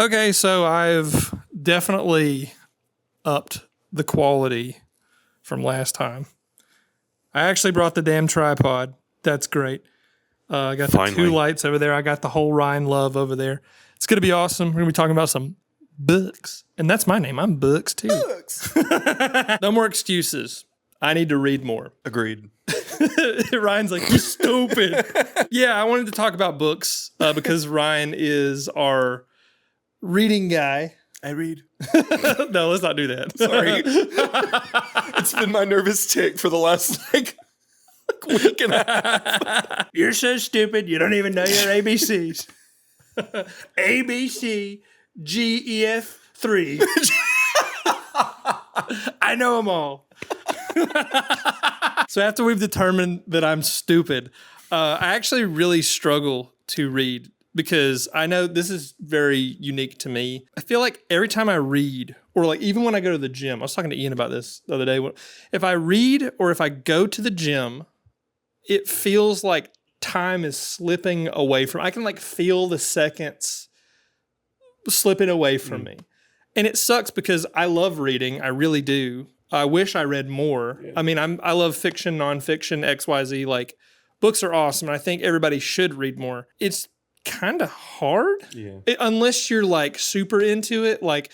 Okay, so I've definitely upped the quality from last time. I actually brought the damn tripod. That's great. I got the two Finally. lights over there. I got the whole Ryan Love over there. It's going to be awesome. We're going to be talking about some books. And that's my name. I'm Books, too. Books. No more excuses. I need to read more. Agreed. Ryan's like, you stupid. Yeah, I wanted to talk about books because Ryan is our reading guy. I read. No, let's not do that. Sorry. It's been my nervous tick for the last week and a half. You're so stupid. You don't even know your ABCs. A, B, C, G, E, F, 3. I know them all. So after we've determined that I'm stupid, I actually really struggle to read because I know this is very unique to me. I feel like every time I read, or like even when I go to the gym, I was talking to Ian about this the other day. If I read or if I go to the gym, it feels like time is slipping away from. I can like feel the seconds slipping away from me, and it sucks because I love reading. I really do. I wish I read more. Yeah. I mean, I love fiction, nonfiction, XYZ. Like books are awesome, and I think everybody should read more. It's kind of hard, unless you're like super into it. Like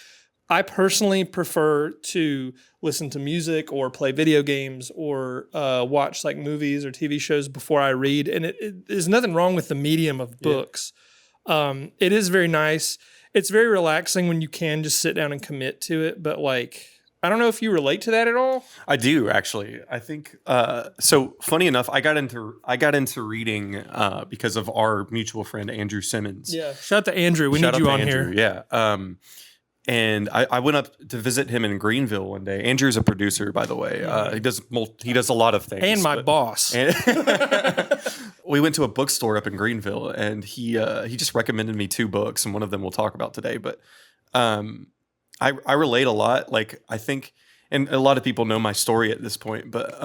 I personally prefer to listen to music or play video games or watch like movies or TV shows before I read. And there's nothing wrong with the medium of books. It is very nice. It's very relaxing when you can just sit down and commit to it. But like, I don't know if you relate to that at all. I do actually. I think so. Funny enough, I got into reading because of our mutual friend Andrew Simmons. Yeah, shout out to Andrew. We need you on here. Yeah. And I went up to visit him in Greenville one day. Andrew's a producer, by the way. He does a lot of things. And my boss. We went to a bookstore up in Greenville, and he just recommended me 2 books, and one of them we'll talk about today. But I relate a lot. Like I think, and a lot of people know my story at this point, but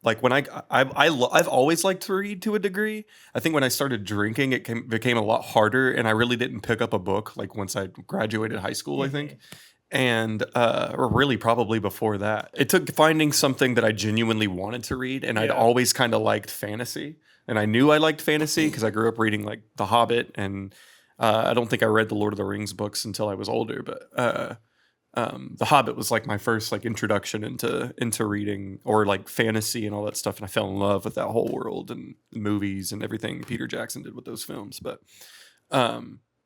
like when I've always liked to read to a degree. I think when I started drinking, it became a lot harder, and I really didn't pick up a book like once I graduated high school, I think. And or really probably before that. It took finding something that I genuinely wanted to read, and I'd always kind of liked fantasy. And I knew I liked fantasy because I grew up reading like The Hobbit, and I don't think I read the Lord of the Rings books until I was older, but The Hobbit was like my first like introduction into reading or like fantasy and all that stuff, and I fell in love with that whole world and the movies and everything Peter Jackson did with those films. But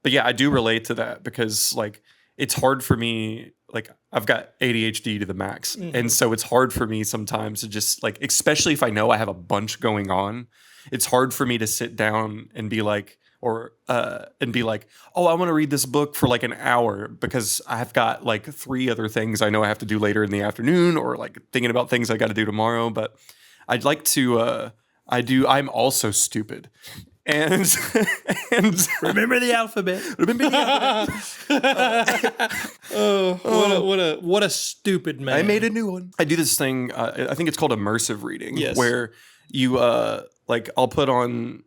yeah, I do relate to that because like it's hard for me. Like I've got ADHD to the max, and so it's hard for me sometimes to just like, especially if I know I have a bunch going on, it's hard for me to sit down and be like. Oh, I want to read this book for like an hour because I've got like 3 other things I know I have to do later in the afternoon, or like thinking about things I got to do tomorrow. But I'd like to. I'm also stupid, and Remember the alphabet. What a stupid man. I made a new one. I do this thing. I think it's called immersive reading, where you like I'll put on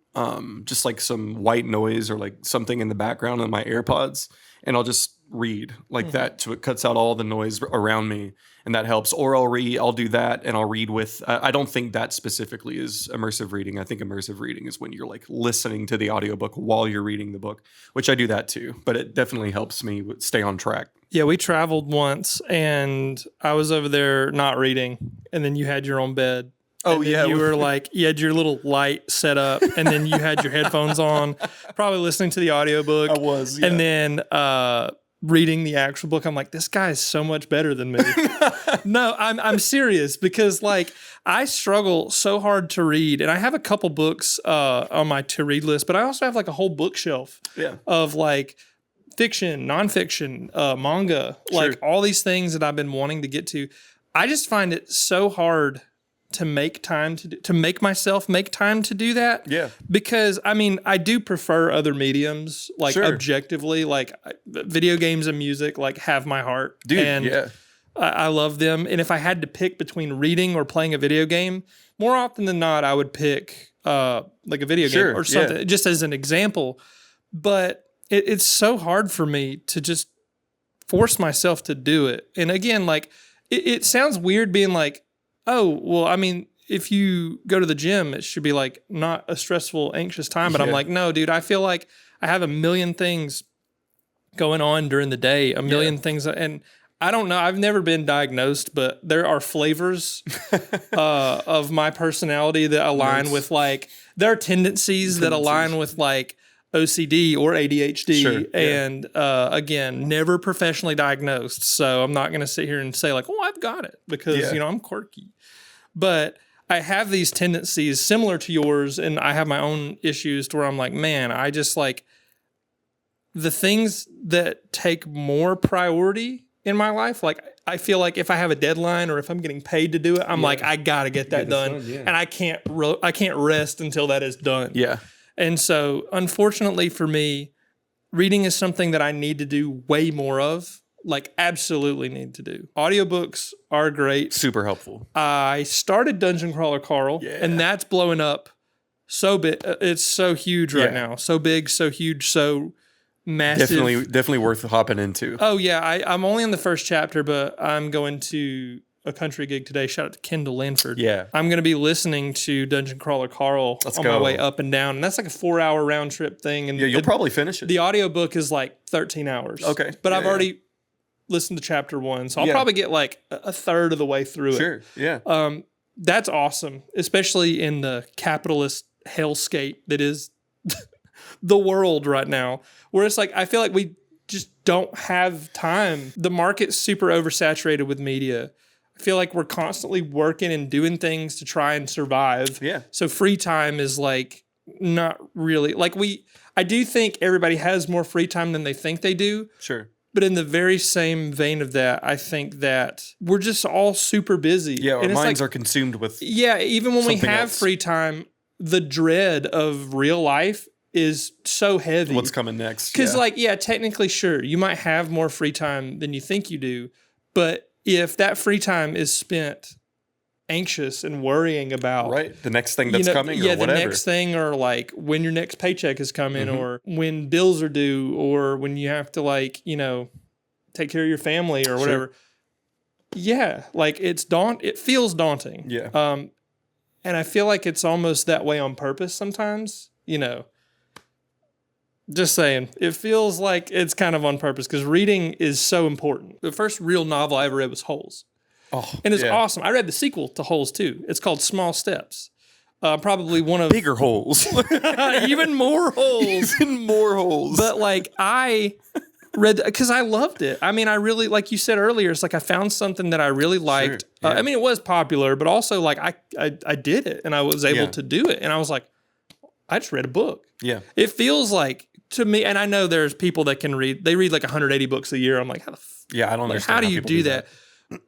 just like some white noise or like something in the background on my AirPods, and I'll just read like that, so it cuts out all the noise around me, and that helps. Or I'll do that, and I'll read with. I don't think that specifically is immersive reading. I think immersive reading is when you're like listening to the audiobook while you're reading the book, which I do that too. But it definitely helps me stay on track. Yeah, we traveled once, and I was over there not reading, and then you had your own bed. Oh, yeah. You were like, you had your little light set up, and then you had your headphones on, probably listening to the audiobook. I was, yeah. And then reading the actual book. I'm like, this guy is so much better than me. No, I'm serious, because like I struggle so hard to read, and I have a couple books on my to-read list, but I also have like a whole bookshelf of like fiction, nonfiction, manga, like all these things that I've been wanting to get to. I just find it so hard to make time to make myself make time to do that. Yeah. Because I mean, I do prefer other mediums, like objectively, like video games and music, like have my heart. Dude, and I love them. And if I had to pick between reading or playing a video game, more often than not, I would pick like a video game or something, just as an example. But it's so hard for me to just force myself to do it. And again, like it sounds weird being like, oh, well, I mean, if you go to the gym, it should be like not a stressful, anxious time. But I'm Yeah. like, no, dude, I feel like I have a million things going on during the day, a million things. And I don't know, I've never been diagnosed, but there are flavors of my personality that align with like, there are tendencies that align with like OCD or ADHD. Sure, yeah. And again, never professionally diagnosed. So I'm not going to sit here and say like, oh, I've got it because, Yeah. you know, I'm quirky. But I have these tendencies similar to yours, and I have my own issues to where I'm like, man, I just like the things that take more priority in my life. Like, I feel like if I have a deadline or if I'm getting paid to do it, I'm like, I gotta get that done, and I can't rest until that is done. Yeah. And so, unfortunately for me, reading is something that I need to do way more of. Like, absolutely need to do. Audiobooks are great. Super helpful. I started Dungeon Crawler Carl, and that's blowing up so big. It's so huge right Yeah. now. So big, so huge, so massive. Definitely worth hopping into. Oh, yeah. I'm only in the first chapter, but I'm going to a country gig today. Shout out to Kendall Lanford. Yeah. I'm going to be listening to Dungeon Crawler Carl Let's on go. my way up and down. And that's like a 4-hour round trip thing. And Yeah, you'll probably finish it. the audiobook is like 13 hours. Okay. But Yeah, I've yeah. already listened to chapter 1. So I'll Yeah. probably get like a third of the way through it. Sure. Yeah. That's awesome, especially in the capitalist hellscape that is the world right now, where it's like I feel like we just don't have time. The market's super oversaturated with media. I feel like we're constantly working and doing things to try and survive. Yeah. So free time is like not really like I do think everybody has more free time than they think they do. Sure. But in the very same vein of that, I think that we're just all super busy. Yeah, our And it's minds like, are consumed with. yeah, even when we something have else. free time, the dread of real life is so heavy. What's coming next? Because, technically, sure, you might have more free time than you think you do. But if that free time is spent anxious and worrying about right, the next thing that's coming, or the whatever. next thing, or like when your next paycheck is coming, or when bills are due, or when you have to take care of your family or whatever. Yeah, like it feels daunting. Yeah. And I feel like it's almost that way on purpose sometimes. Just saying, it feels like it's kind of on purpose because reading is so important. The first real novel I ever read was Holes. Oh, And it's yeah. awesome. I read the sequel to Holes too. It's called Small Steps. Probably one of Bigger holes. even more holes. Even more holes. But I read because I loved it. I mean, I really, like you said earlier, it's like I found something that I really liked. yeah. I mean, it was popular, but also like I did it and I was able Yeah. to do it. And I was like, I just read a book. yeah. It feels like to me, and I know there's people that can read. They read like 180 books a year. I'm like, Yeah, I don't understand. how do you people do that?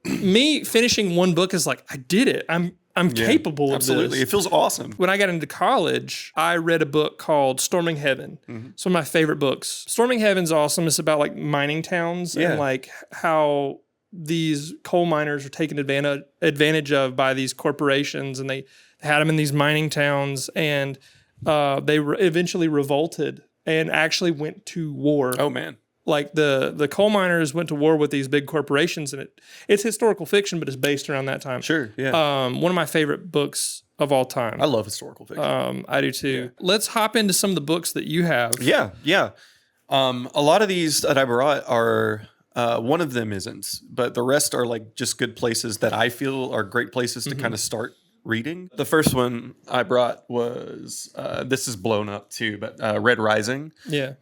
Me finishing one book is like I did it. I'm Yeah, capable of absolutely. this. It feels awesome. When I got into college, I read a book called Storming Heaven. It's one of my favorite books. Storming Heaven's awesome. It's about like mining towns Yeah. and like how these coal miners are taken advantage of by these corporations, and they had them in these mining towns, and they eventually revolted and actually went to war. Oh man. Like the coal miners went to war with these big corporations, and it's historical fiction, but it's based around that time. Sure. Yeah. One of my favorite books of all time. I love historical fiction. I do too. Let's hop into some of the books that you have. Yeah, yeah. A lot of these that I brought are one of them isn't, but the rest are like just good places that I feel are great places to kind of start reading. The first one I brought was this is blown up too, but Red Rising. Yeah.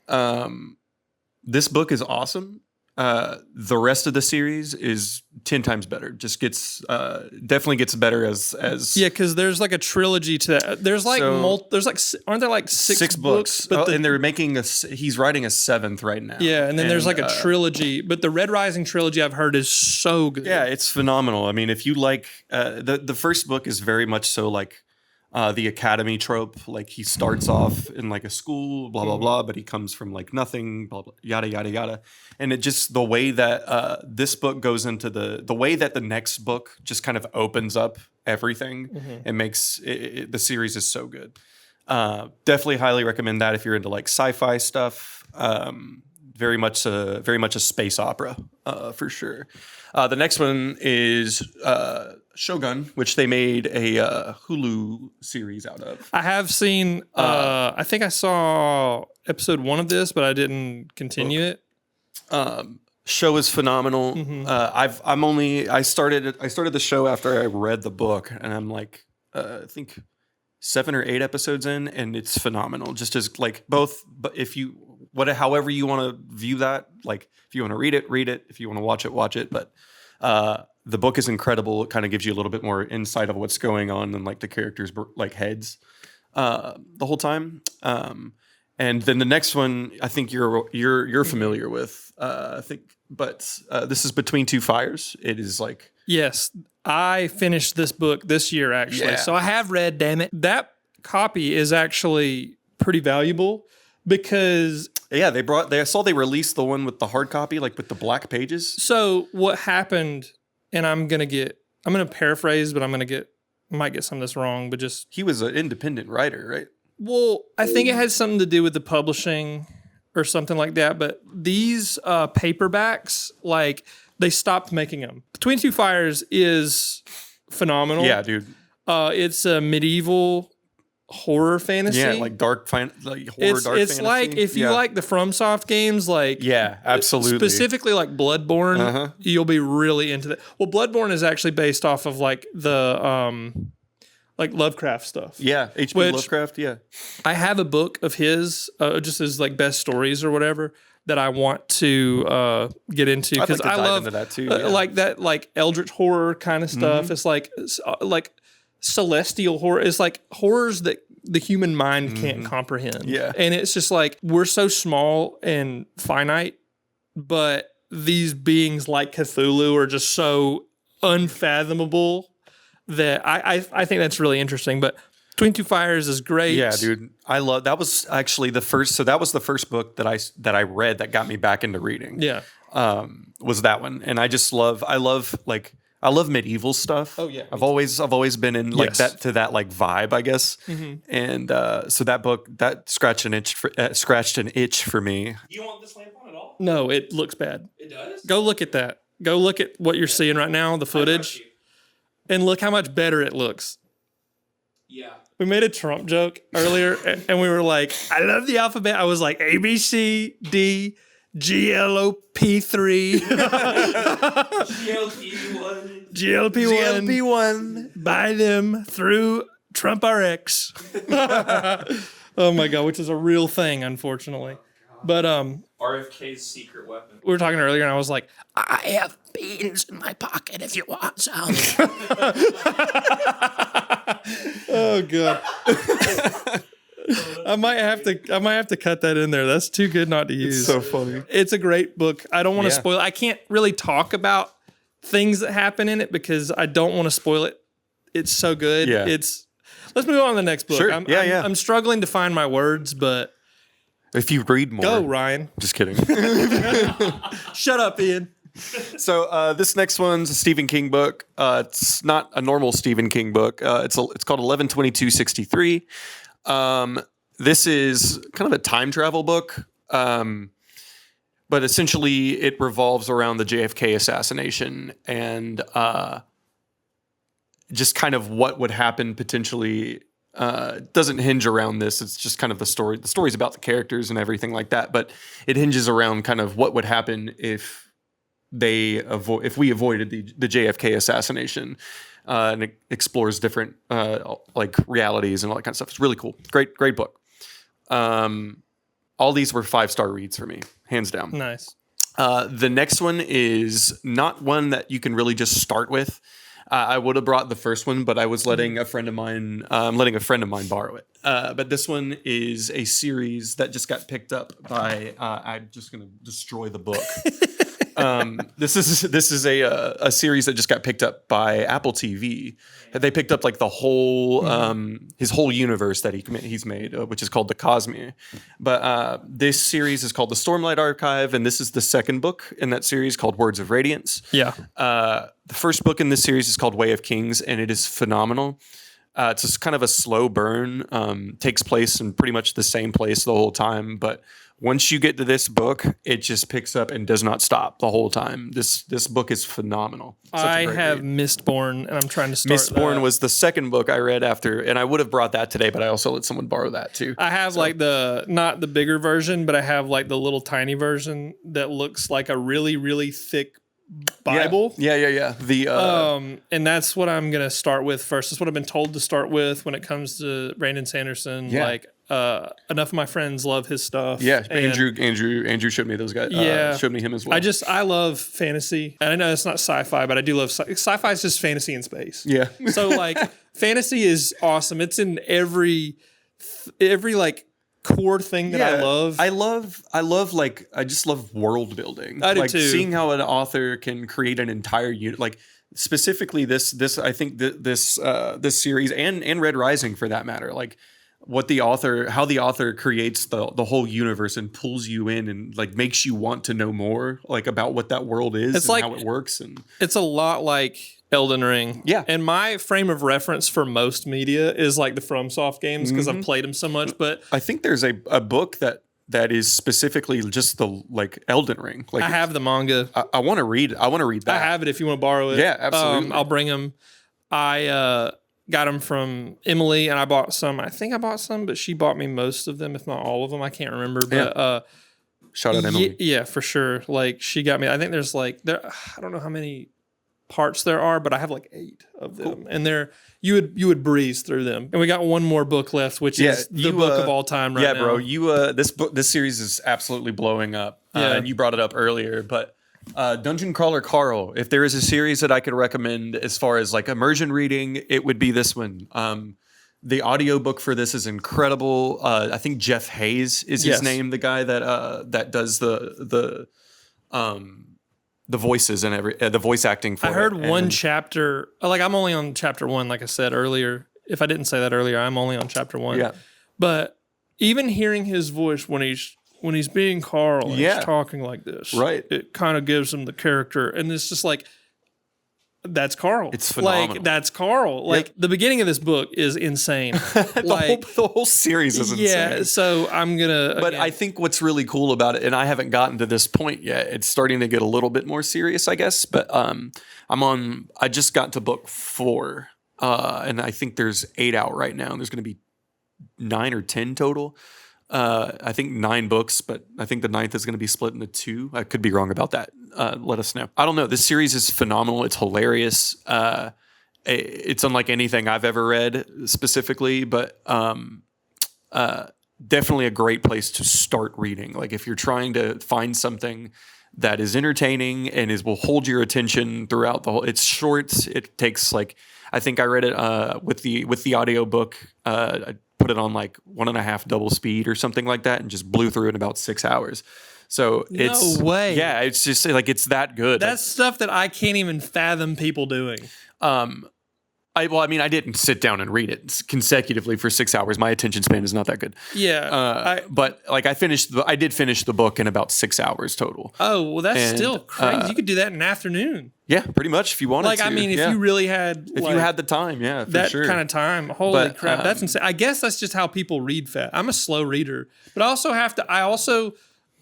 This book is awesome. The rest of the series is 10 times better. Just gets definitely gets better as Yeah, because there's like a trilogy to that. There's like So- there's like aren't there like six books? But and they're making he's writing a 7th right now. yeah, and then there's like a uh, trilogy. But the Red Rising trilogy I've heard is so good. Yeah, it's phenomenal. I mean, if you like the first book is very much so like the academy trope. Like he starts off in like a school, blah blah blah, but he comes from like nothing, blah blah, yada yada yada. And it just the way that this book goes into the way that the next book just kind of opens up everything and makes the series is so good. Definitely highly recommend that if you're into like sci-fi stuff. Very much a space opera for sure. The next one is Shogun, which they made a Hulu series out of. I have seen. I think I saw episode 1 of this, but I didn't continue it. Show is phenomenal. Mm-hmm. I started the show after I read the book, and I'm like, I think 7 or 8 episodes in, and it's phenomenal. Just as like both, but if you however you want to view that, like if you want to read it. If you want to watch it. But the book is incredible. It kind of gives you a little bit more insight of what's going on and like the characters' like heads the whole time. And then the next one, I think you're familiar with. I think, but this is Between Two Fires. It is like Yes, I finished this book this year actually, Yeah. so I have read. Damn it, that copy is actually pretty valuable because I saw they released the one with the hard copy, like with the black pages. so what happened, and I'm gonna paraphrase, but might get some of this wrong, but just He was an independent writer, right? well, I think it had something to do with the publishing or something like that. But these paperbacks, like they stopped making them. Between Two Fires is phenomenal. Yeah, dude. It's a medieval horror fantasy. Yeah, like dark, like horror, It's dark fantasy. like if you Yeah. like the FromSoft games, like Yeah, absolutely. specifically like Bloodborne, Uh-huh. you'll be really into that. Well, Bloodborne is actually based off of like the like Lovecraft stuff. Yeah, H.P. Which- Lovecraft. Yeah, I have a book of his, just his like best stories or whatever that I want to get into I'd like because to I dive love into that too. Yeah. like that like eldritch horror kind of stuff. It's like celestial horror. It's like horrors that the human mind can't comprehend. Yeah. and it's just like we're so small and finite, but these beings like Cthulhu are just so unfathomable that I think that's really interesting. But Between Two Fires is great. Yeah, dude, I love that. Was actually the first. So that was the first book that I read that got me back into reading. Yeah. Was that one, and I love medieval stuff. Oh, yeah, me I've always been in like Yes. that like vibe, I guess. And so that book that scratched an itch for me. You want this lamp on at all? No, it looks bad. It does? Go look at that. Go look at what you're seeing right now, the footage, and look how much better it looks. Yeah. We made a Trump joke earlier, and we were like, I love the alphabet. I was like, A, B, C, D, G, L, O, P, 3, GLP-1. GLP-1. one. Buy them through Trump RX. Oh my God, which is a real thing, unfortunately. But RFK's secret weapon. we were talking earlier, and I was like, I have beans in my pocket if you want some. Oh God. I might have to cut that in there. That's too good not to use. So funny. It's a great book. I don't want to Yeah. spoil it. I can't really talk about things that happen in it because I don't want to spoil it. It's so good. Yeah. Let's move on to the next book. Sure. Yeah. I'm struggling to find my words, but If you read more, go, Ryan. Just kidding. Shut up, Ian. So this next one's a Stephen King book. It's not a normal Stephen King book. It's called 11/22/63. This is kind of a time travel book, but essentially it revolves around the JFK assassination and just kind of what would happen potentially. It doesn't hinge around this. It's just kind of the story. The story's about the characters and everything like that, but it hinges around kind of what would happen if we avoided the JFK assassination, and it explores different like realities and all that kind of stuff. It's really cool. Great book. All these were 5-star reads for me, hands down. Nice. The next one is not one that you can really just start with. I would have brought the first one, but I was letting a friend of mine borrow it. But this one is a series that just got picked up by. I'm just gonna destroy the book. This is a series that just got picked up by Apple TV. They picked up like the whole his whole universe that he's made, which is called the Cosmere. But this series is called the Stormlight Archive, and this is the second book in that series called Words of Radiance. Yeah. The first book in this series is called Way of Kings, and it is phenomenal. It's just kind of a slow burn. Takes place in pretty much the same place the whole time, but once you get to this book, it just picks up and does not stop the whole time. This book is phenomenal. Such a I great have read. Mistborn, and I'm trying to start Mistborn that. was the second book I read after, and I would have brought that today, but I also let someone borrow that too. I have like not the bigger version, but I have like the little tiny version that looks like a really, really thick Bible. Yeah. The And that's what I'm gonna start with first. That's what I've been told to start with when it comes to Brandon Sanderson. Yeah. Like enough of my friends love his stuff. yeah, And Andrew showed me those guys. Yeah. Showed me him as well. I love fantasy, and I know it's not sci-fi, but I do love sci-fi. Is just fantasy in space. yeah. So like fantasy is awesome. It's in every like core thing that I love. I just love world building. I do like too. seeing how an author can create an entire unit, like specifically this I think this series and Red Rising for that matter, like how the author creates the whole universe and pulls you in and like makes you want to know more like about what that world is It's and like- how it works. And It's a lot like Elden Ring. Yeah. And my frame of reference for most media is like the FromSoft games because I've played them so much. But I think there's a book that is specifically just the like Elden Ring. Like I have the manga. I want to read that. I have it if you want to borrow it. Yeah, absolutely. I'll bring them. I got them from Emily and I bought some. I think I bought some, but she bought me most of them, if not all of them. I can't remember. But Shout out Emily. yeah, for sure. Like she got me. I think there's like I don't know how many parts there are, but I have like 8 of them, and you would breeze through them. And we got one more book left, which is the book of all time right now. Yeah, bro. You this series is absolutely blowing up. Yeah. And you brought it up earlier, but Dungeon Crawler Carl, if there is a series that I could recommend as far as like immersion reading, it would be this one. The audiobook for this is incredible. I think Jeff Hayes is his Yes. name, the guy that does the voices and the voice acting for I heard it. one And- chapter. Like I'm only on chapter 1. Like I said earlier, if I didn't say that earlier, I'm only on chapter 1. Yeah. But even hearing his voice when he's being Carl and Yeah. he's talking like this, Right. it kind of gives him the character, and it's just like that's Carl. It's phenomenal. Like that's Carl. Like the beginning of this book is insane. the whole series is insane. yeah. So I'm gonna. But again, I think what's really cool about it, and I haven't gotten to this point yet, it's starting to get a little bit more serious, I guess. But I just got to book 4, and I think there's 8 out right now, and there's going to be 9 or 10 total. I think 9 books, but I think the 9th is going to be split into 2. I could be wrong about that. Let us know. I don't know. This series is phenomenal. It's hilarious. It's unlike anything I've ever read specifically, but definitely a great place to start reading. Like if you're trying to find something that is entertaining and will hold your attention throughout the whole. It's short. It takes like I think I read it with the audiobook. I put it on like 1.5 double speed or something like that, and just blew through it in about 6 hours. So it's way. Yeah, it's just like it's that good. that's stuff that I can't even fathom people doing. I didn't sit down and read it consecutively for 6 hours. My attention span is not that good. Yeah. But like I did finish the book in about 6 hours total. Oh, well, that's And, still crazy. You could do that in an afternoon. Yeah, pretty much if you wanted Like, to. I mean, if yeah. you really had, if you had the time, yeah, for that sure. kind of time, holy But, crap, that's insane. I guess that's just how people read fast. I'm a slow reader, but I also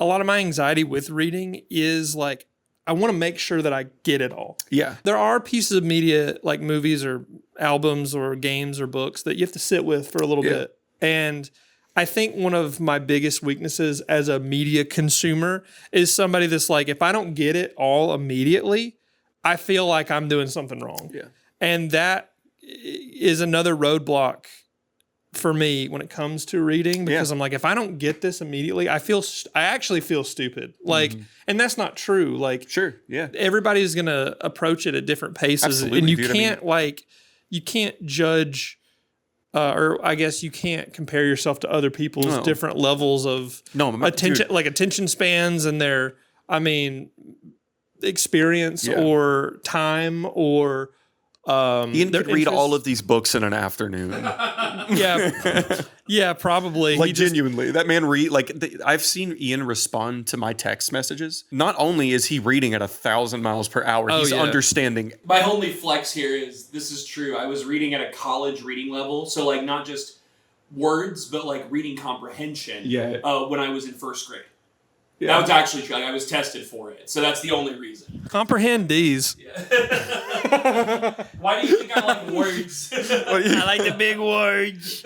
a lot of my anxiety with reading is like, I want to make sure that I get it all. Yeah. There are pieces of media like movies or albums or games or books that you have to sit with for a little bit. And I think one of my biggest weaknesses as a media consumer is somebody that's like, if I don't get it all immediately, I feel like I'm doing something wrong. Yeah. And that is another roadblock for me when it comes to reading, because I'm like, if I don't get this immediately, I actually feel stupid. Like, and that's not true. Like, Sure. Yeah. everybody's going to approach it at different paces. Absolutely, and you dude. I mean- can't you can't judge, or I guess you can't compare yourself to other people's No. different levels of No, attention, dude. like attention spans and their, experience Yeah. or time or Ian their could read all interests- of these books in an afternoon. yeah, probably. Like He just- genuinely, that man I've seen Ian respond to my text messages. Not only is he reading at 1,000 miles per hour, he's yeah. understanding. My only flex here is this is true. I was reading at a college reading level, so like not just words, but like reading comprehension. Yeah. When I was in first grade. That was actually true. Like, I was tested for it, so that's the only reason. comprehend these. Why do you think I like words? I like the big words.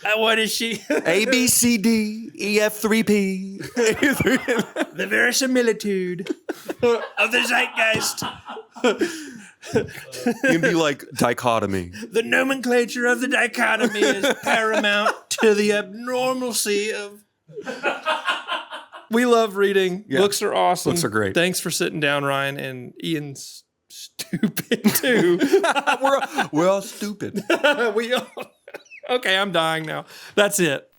I want to see A B C D E F 3P. the verisimilitude of the zeitgeist, You'd be like dichotomy. the nomenclature of the dichotomy is paramount to the abnormalcy of. We love reading. Yeah. Books are awesome. Books are great. Thanks for sitting down, Ryan. And Ian's stupid too. We're all stupid. We all. Okay, I'm dying now. That's it.